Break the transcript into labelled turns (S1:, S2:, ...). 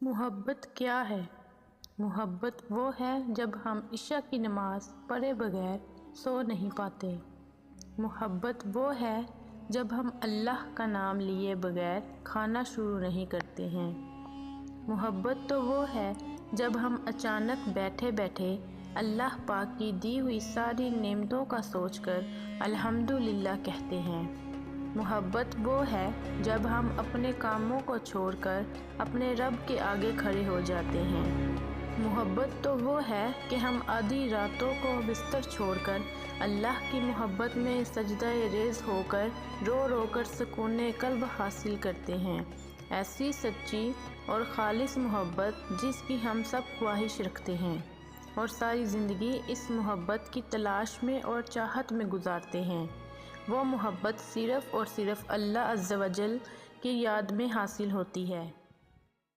S1: मोहब्बत क्या है? मोहब्बत वो है जब हम इशा की नमाज़ पढ़े बगैर सो नहीं पाते। मोहब्बत वो है जब हम अल्लाह का नाम लिए बगैर खाना शुरू नहीं करते हैं। मोहब्बत तो वो है जब हम अचानक बैठे बैठे अल्लाह पाक की दी हुई सारी नेमतों का सोचकर अल्हम्दुलिल्लाह कहते हैं। मोहब्बत वो है जब हम अपने कामों को छोड़कर अपने रब के आगे खड़े हो जाते हैं। मोहब्बत तो वो है कि हम आधी रातों को बिस्तर छोड़कर अल्लाह की मोहब्बत में सजदा-ए रेज़ होकर रो रो कर सुकून क़ल्ब हासिल करते हैं। ऐसी सच्ची और खालिस मोहब्बत जिसकी हम सब ख्वाहिश रखते हैं और सारी ज़िंदगी इस मोहब्बत की तलाश में और चाहत में गुजारते हैं। वो मोहब्बत सिर्फ़ और सिर्फ़ अल्लाह अज़्ज़ा वजल की याद में हासिल होती है।